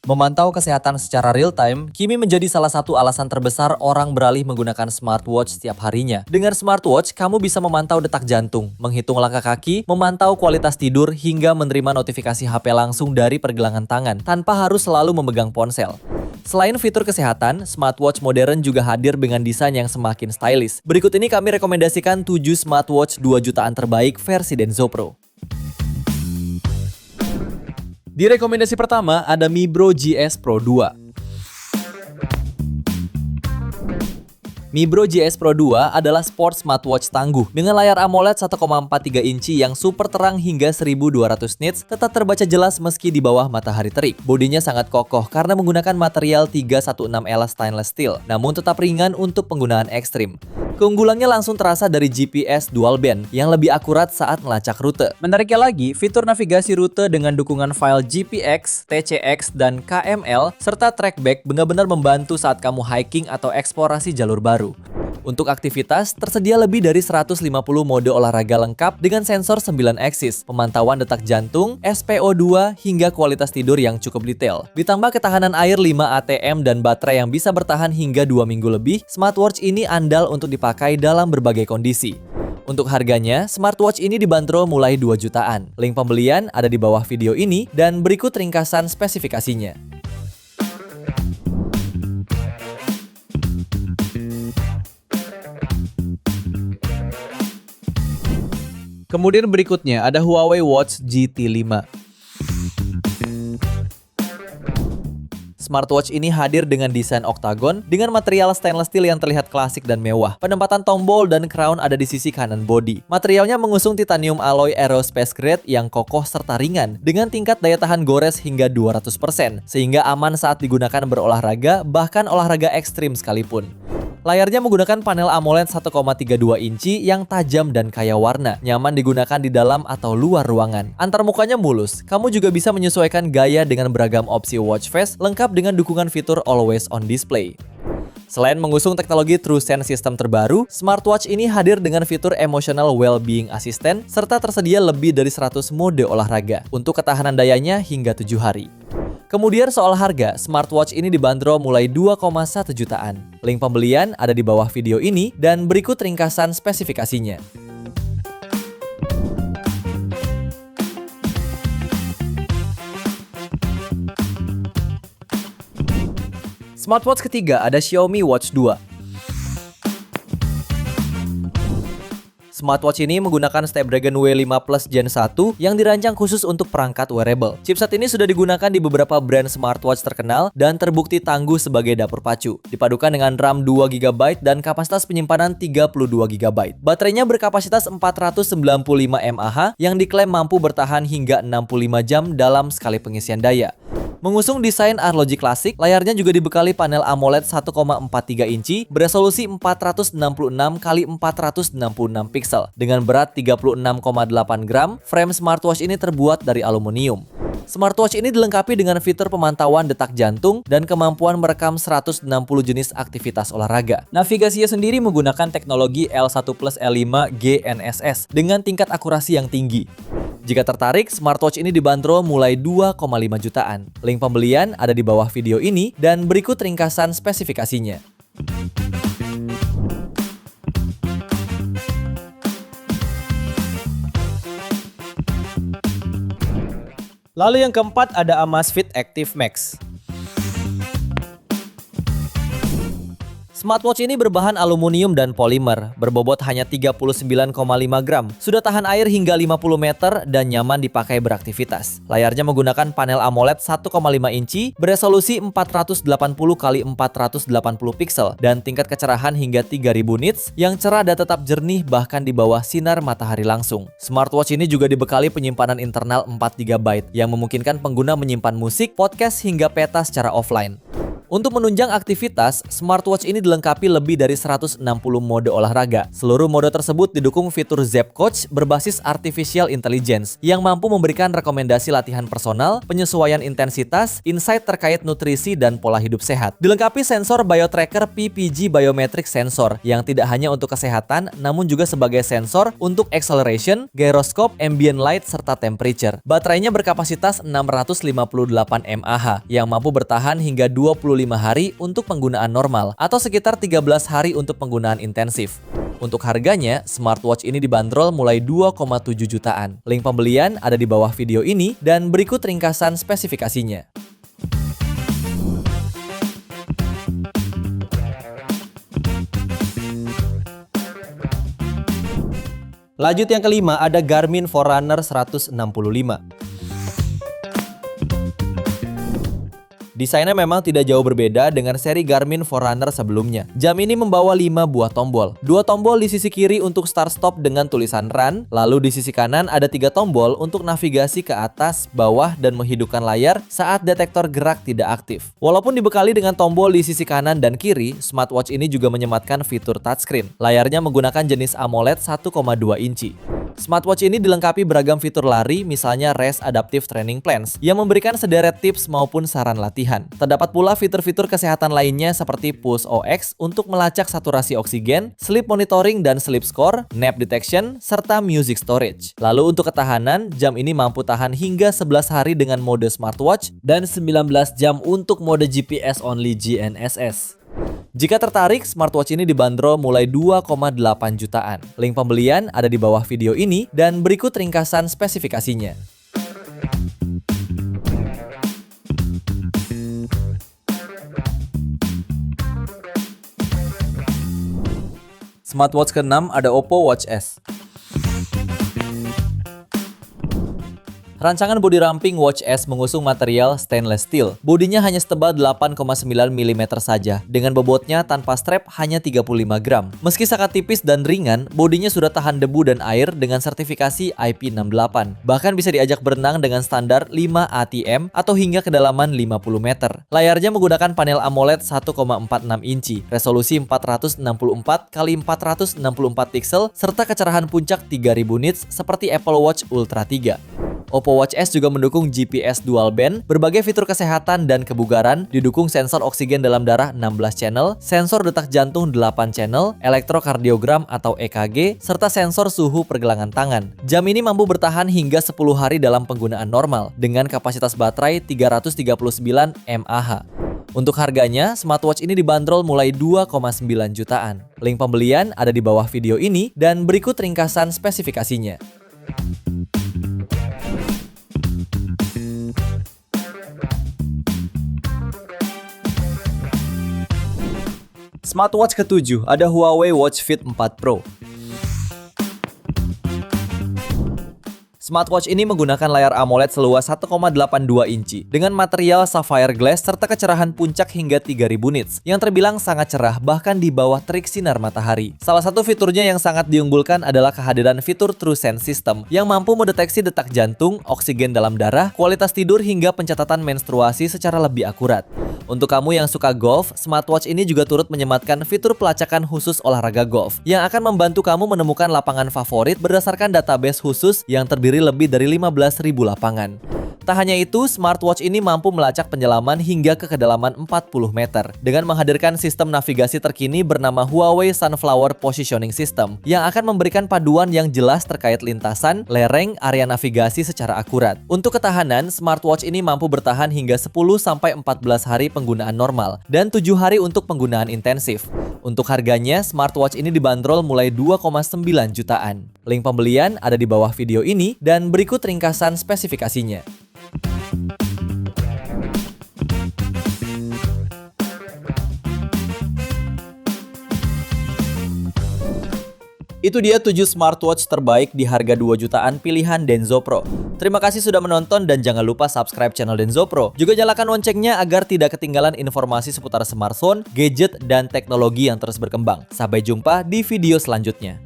Memantau kesehatan secara real-time kini menjadi salah satu alasan terbesar orang beralih menggunakan smartwatch setiap harinya. Dengan smartwatch, kamu bisa memantau detak jantung, menghitung langkah kaki, memantau kualitas tidur, hingga menerima notifikasi HP langsung dari pergelangan tangan, tanpa harus selalu memegang ponsel. Selain fitur kesehatan, smartwatch modern juga hadir dengan desain yang semakin stylish. Berikut ini kami rekomendasikan 7 smartwatch 2 jutaan terbaik versi Denso Pro. Di rekomendasi pertama ada Mi Bro GS Pro 2. Mi Bro GS Pro 2 adalah sport smartwatch tangguh dengan layar AMOLED 1,43 inci yang super terang hingga 1200 nits, tetap terbaca jelas meski di bawah matahari terik. Bodinya sangat kokoh karena menggunakan material 316L stainless steel, namun tetap ringan untuk penggunaan ekstrim. Keunggulannya langsung terasa dari GPS dual band yang lebih akurat saat melacak rute. Menariknya lagi, fitur navigasi rute dengan dukungan file GPX, TCX, dan KML, serta trackback benar-benar membantu saat kamu hiking atau eksplorasi jalur baru. Untuk aktivitas, tersedia lebih dari 150 mode olahraga lengkap dengan sensor 9 aksis, pemantauan detak jantung, SpO2, hingga kualitas tidur yang cukup detail. Ditambah ketahanan air 5 ATM dan baterai yang bisa bertahan hingga 2 minggu lebih, smartwatch ini andal untuk dipakai dalam berbagai kondisi. Untuk harganya, smartwatch ini dibanderol mulai 2 jutaan. Link pembelian ada di bawah video ini dan berikut ringkasan spesifikasinya. Kemudian berikutnya ada Huawei Watch GT 5. Smartwatch ini hadir dengan desain oktagon dengan material stainless steel yang terlihat klasik dan mewah. Penempatan tombol dan crown ada di sisi kanan bodi. Materialnya mengusung titanium alloy aerospace grade yang kokoh serta ringan dengan tingkat daya tahan gores hingga 200%, sehingga aman saat digunakan berolahraga, bahkan olahraga ekstrim sekalipun. Layarnya menggunakan panel AMOLED 1,32 inci yang tajam dan kaya warna, nyaman digunakan di dalam atau luar ruangan. Antarmukanya mulus, kamu juga bisa menyesuaikan gaya dengan beragam opsi watch face, lengkap dengan dukungan fitur Always On Display. Selain mengusung teknologi TrueSense sistem terbaru, smartwatch ini hadir dengan fitur Emotional Wellbeing Assistant, serta tersedia lebih dari 100 mode olahraga, untuk ketahanan dayanya hingga 7 hari. Kemudian soal harga, smartwatch ini dibanderol mulai 2,1 jutaan. Link pembelian ada di bawah video ini dan berikut ringkasan spesifikasinya. Smartwatch ketiga ada Xiaomi Watch 2. Smartwatch ini menggunakan Snapdragon W5 Plus Gen 1 yang dirancang khusus untuk perangkat wearable. Chipset ini sudah digunakan di beberapa brand smartwatch terkenal dan terbukti tangguh sebagai dapur pacu. Dipadukan dengan RAM 2GB dan kapasitas penyimpanan 32GB. Baterainya berkapasitas 495 mAh yang diklaim mampu bertahan hingga 65 jam dalam sekali pengisian daya. Mengusung desain arloji klasik, layarnya juga dibekali panel AMOLED 1,43 inci beresolusi 466 x 466 pixel dengan berat 36,8 gram. Frame smartwatch ini terbuat dari aluminium. Smartwatch ini dilengkapi dengan fitur pemantauan detak jantung dan kemampuan merekam 160 jenis aktivitas olahraga. Navigasinya sendiri menggunakan teknologi L1 Plus L5 GNSS dengan tingkat akurasi yang tinggi. Jika tertarik, smartwatch ini dibanderol mulai 2,5 jutaan. Link pembelian ada di bawah video ini dan berikut ringkasan spesifikasinya. Lalu yang keempat ada Amazfit Active Max. Smartwatch ini berbahan aluminium dan polimer, berbobot hanya 39,5 gram, sudah tahan air hingga 50 meter dan nyaman dipakai beraktivitas. Layarnya menggunakan panel AMOLED 1,5 inci beresolusi 480 x 480 pixel dan tingkat kecerahan hingga 3000 nits yang cerah dan tetap jernih bahkan di bawah sinar matahari langsung. Smartwatch ini juga dibekali penyimpanan internal 4GB yang memungkinkan pengguna menyimpan musik, podcast hingga peta secara offline. Untuk menunjang aktivitas, smartwatch ini dilengkapi lebih dari 160 mode olahraga. Seluruh mode tersebut didukung fitur Zepp Coach berbasis artificial intelligence yang mampu memberikan rekomendasi latihan personal, penyesuaian intensitas, insight terkait nutrisi dan pola hidup sehat. Dilengkapi sensor BioTracker PPG Biometric Sensor yang tidak hanya untuk kesehatan namun juga sebagai sensor untuk acceleration, gyroscope, ambient light serta temperature. Baterainya berkapasitas 658 mAh yang mampu bertahan hingga 25 hari untuk penggunaan normal atau sekitar 13 hari untuk penggunaan intensif. Untuk harganya, smartwatch ini dibanderol mulai 2,7 jutaan. Link pembelian ada di bawah video ini dan berikut ringkasan spesifikasinya. Lanjut yang kelima, ada Garmin Forerunner 165. Desainnya memang tidak jauh berbeda dengan seri Garmin Forerunner sebelumnya. Jam ini membawa 5 buah tombol. 2 tombol di sisi kiri untuk start-stop dengan tulisan run, lalu di sisi kanan ada 3 tombol untuk navigasi ke atas, bawah, dan menghidupkan layar saat detektor gerak tidak aktif. Walaupun dibekali dengan tombol di sisi kanan dan kiri, smartwatch ini juga menyematkan fitur touchscreen. Layarnya menggunakan jenis AMOLED 1,2 inci. Smartwatch ini dilengkapi beragam fitur lari, misalnya Race Adaptive Training Plans, yang memberikan sederet tips maupun saran latihan. Terdapat pula fitur-fitur kesehatan lainnya seperti Pulse OX untuk melacak saturasi oksigen, sleep monitoring dan sleep score, nap detection, serta music storage. Lalu untuk ketahanan, jam ini mampu tahan hingga 11 hari dengan mode smartwatch dan 19 jam untuk mode GPS only GNSS. Jika tertarik, smartwatch ini dibanderol mulai 2,8 jutaan. Link pembelian ada di bawah video ini dan berikut ringkasan spesifikasinya. Smartwatch ke-6 ada Oppo Watch S. Rancangan bodi ramping Watch S mengusung material stainless steel. Bodinya hanya setebal 8,9 mm saja, dengan bobotnya tanpa strap hanya 35 gram. Meski sangat tipis dan ringan, bodinya sudah tahan debu dan air dengan sertifikasi IP68. Bahkan bisa diajak berenang dengan standar 5 ATM atau hingga kedalaman 50 meter. Layarnya menggunakan panel AMOLED 1,46 inci, resolusi 464 x 464 pixel, serta kecerahan puncak 3000 nits seperti Apple Watch Ultra 3. Oppo Watch S juga mendukung GPS dual band, berbagai fitur kesehatan dan kebugaran, didukung sensor oksigen dalam darah 16 channel, sensor detak jantung 8 channel, elektrokardiogram atau EKG, serta sensor suhu pergelangan tangan. Jam ini mampu bertahan hingga 10 hari dalam penggunaan normal, dengan kapasitas baterai 339 mAh. Untuk harganya, smartwatch ini dibanderol mulai 2,9 jutaan. Link pembelian ada di bawah video ini dan berikut ringkasan spesifikasinya. Smartwatch ke-7 ada Huawei Watch Fit 4 Pro. Smartwatch ini menggunakan layar AMOLED seluas 1,82 inci dengan material sapphire glass serta kecerahan puncak hingga 3000 nits yang terbilang sangat cerah bahkan di bawah terik sinar matahari. Salah satu fiturnya yang sangat diunggulkan adalah kehadiran fitur TrueSense System yang mampu mendeteksi detak jantung, oksigen dalam darah, kualitas tidur hingga pencatatan menstruasi secara lebih akurat. Untuk kamu yang suka golf, smartwatch ini juga turut menyematkan fitur pelacakan khusus olahraga golf yang akan membantu kamu menemukan lapangan favorit berdasarkan database khusus yang terdiri lebih dari 15.000 lapangan. Tak hanya itu, smartwatch ini mampu melacak penyelaman hingga ke kedalaman 40 meter dengan menghadirkan sistem navigasi terkini bernama Huawei Sunflower Positioning System yang akan memberikan paduan yang jelas terkait lintasan, lereng, area navigasi secara akurat. Untuk ketahanan, smartwatch ini mampu bertahan hingga 10-14 hari penggunaan normal dan 7 hari untuk penggunaan intensif. Untuk harganya, smartwatch ini dibanderol mulai 2,9 jutaan. Link pembelian ada di bawah video ini dan berikut ringkasan spesifikasinya. Itu dia 7 smartwatch terbaik di harga 2 jutaan pilihan Denso Pro. Terima kasih sudah menonton dan jangan lupa subscribe channel Denso Pro. Juga nyalakan loncengnya agar tidak ketinggalan informasi seputar smartphone, gadget, dan teknologi yang terus berkembang. Sampai jumpa di video selanjutnya.